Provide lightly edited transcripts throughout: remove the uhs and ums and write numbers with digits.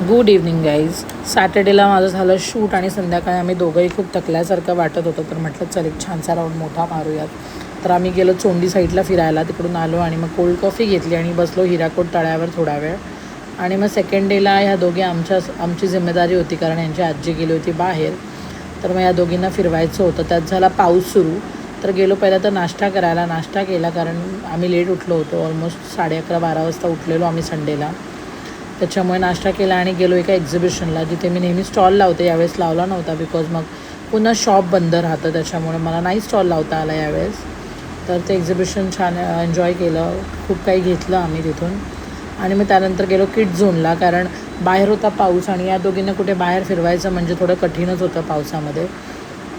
Good evening guys. सॅटर्डेला माझं झालं shoot आणि संध्याकाळी आम्ही दोघंही खूप थकल्यासारखं वाटत होतं, तर म्हटलं चल एक छानसा राऊंड मोठा मारूयात. तर आम्ही गेलो चोंडी साईडला फिरायला, तिकडून आलो आणि मग कोल्ड कॉफी घेतली आणि बसलो हिराकोट तळ्यावर थोडा वेळ. आणि मग सेकंड डेला ह्या दोघी आमची जिम्मेदारी होती, कारण यांची आजी गेली होती बाहेर, तर मग या दोघींना फिरवायचं होतं. त्यात झाला पाऊस सुरू, तर गेलो पहिला तर नाश्ता करायला. नाश्ता केला कारण आम्ही लेट उठलो होतो, ऑलमोस्ट 11:30-12 वाजता उठलेलो आम्ही संडेला. त्याच्यामुळे नाश्ता केला आणि गेलो एका एक्झिबिशनला, जिथे मी नेहमी स्टॉल लावते. यावेळेस लावला नव्हता बिकॉज मग पुन्हा शॉप बंद राहतं, त्याच्यामुळे मला नाही स्टॉल लावता आला यावेळेस. तर ते एक्झिबिशन छान एन्जॉय केलं, खूप काही घेतलं आम्ही तिथून. आणि मग त्यानंतर गेलो किड झोनला, कारण बाहेर होता पाऊस आणि या दोघींना कुठे बाहेर फिरवायचं म्हणजे थोडं कठीणच होतं पावसामध्ये.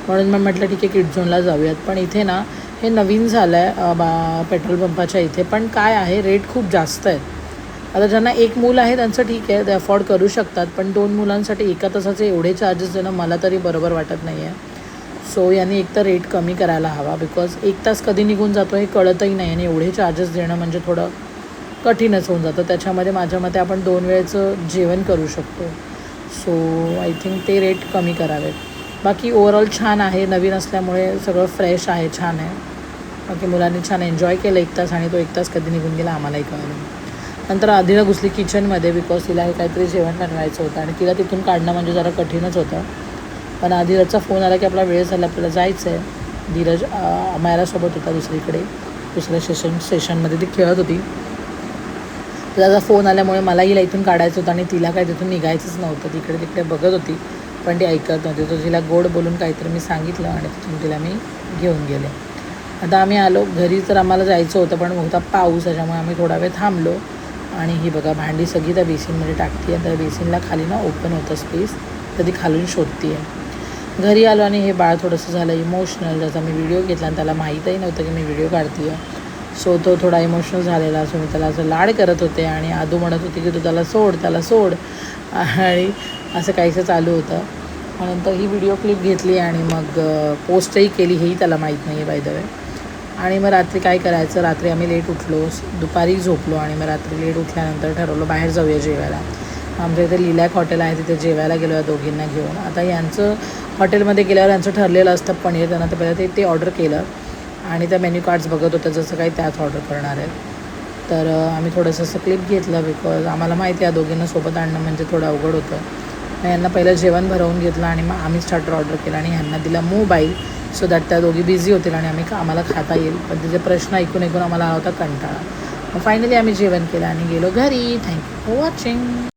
म्हणून मग म्हटलं ठीक आहे किड झोनला जाऊयात. पण इथे ना हे नवीन झालं आहे पेट्रोल पंपाच्या इथे, पण काय आहे रेट खूप जास्त आहेत. आता ज्यांना एक मूल आहे त्यांचं ठीक आहे, ते अफोर्ड करू शकतात, पण 2 मुलांसाठी एका तासाचे एवढे चार्जेस देणं मला तरी बरोबर वाटत नाही आहे. सो यांनी एक तर रेट कमी करायला हवा, बिकॉज 1 तास कधी निघून जातो हे कळतही नाही आणि एवढे चार्जेस देणं म्हणजे थोडं कठीणच होऊन जातं. त्याच्यामध्ये माझ्या मते आपण 2 वेळेचं जेवण करू शकतो. सो आय थिंक ते रेट कमी करावेत. बाकी ओव्हरऑल छान आहे, नवीन असल्यामुळे सगळं फ्रेश आहे, छान आहे. बाकी मुलांनी छान एन्जॉय केलं 1 तास, आणि तो 1 तास कधी निघून गेला आम्हालाही कळलं नाही. नंतर आधीला घुसली किचनमध्ये, बिकॉज तिला हे काहीतरी जेवण बनवायचं होतं आणि तिला तिथून काढणं म्हणजे जरा कठीणच होतं. पण आधीराचा फोन आला की आपला वेळ झाला, आपल्याला जायचं आहे. धीरज मायरासोबत होता दुसऱ्या सेशनमध्ये ती खेळत होती. त्याचा फोन आल्यामुळे मला हिला इथून काढायचं होतं आणि तिला काय तिथून निघायचंच नव्हतं. तिकडे तिकडे बघत होती, पण ती ऐकत नव्हती. तर तिला गोड बोलून काहीतरी मी सांगितलं आणि तिथून तिला मी घेऊन गेले. आता आम्ही आलो घरी, तर आम्हाला जायचं होतं पण होता पाऊस, त्याच्यामुळे आम्ही थोडा वेळ थांबलो. आणि ही बघा भांडी सगळी त्या बेसिनमध्ये टाकते आहे. त्या बेसिनला खाली ना ओपन होतं स्पेस, तर ती खालून शोधते आहे. घरी आलो आणि हे बाळ थोडंसं झालं इमोशनल, ज्याचा मी व्हिडिओ घेतला आणि त्याला माहीतही नव्हतं की मी व्हिडिओ काढते आहे. सो तो थोडा इमोशनल झालेला. सो मी त्याला असं लाड करत होते आणि आदू म्हणत होती की तू त्याला सोड आणि असं काहीसं चालू होतं. नंतर ही व्हिडिओ क्लिप घेतली आणि मग पोस्टही केली, हेही त्याला माहीत नाही आहे बाय द वे. आणि मग रात्री काय करायचं, रात्री आम्ही लेट उठलो, दुपारी झोपलो आणि मग रात्री लेट उठल्यानंतर ठरवलं बाहेर जाऊया जेवायला. आमच्या इथे लिलॅक हॉटेल आहे, तिथे जेवायला गेलो या दोघींना घेऊन. आता यांचं हॉटेलमध्ये गेल्यावर यांचं ठरलेलं असतं पनीर, त्यांना तर पहिलं ते ऑर्डर केलं आणि त्या मेन्यू कार्ड्स बघत होतं जसं काही त्याच ऑर्डर करणार आहेत. तर आम्ही थोडंसं असं क्लिप घेतलं, बिकॉज आम्हाला माहिती आहे दोघींना सोबत आणणं म्हणजे थोडं अवघड होतं. मग यांना पहिलं जेवण भरवून घेतलं आणि मग आम्ही स्टार्टर ऑर्डर केला आणि ह्यांना दिला मोबाईल, सो दॅट त्या दोघी बिझी होतील आणि आम्हाला खाता येईल. पण तिचे प्रश्न ऐकून आम्हाला आला होता कंटाळा. मग फायनली आम्ही जेवण केलं आणि गेलो घरी. Thank you for watching.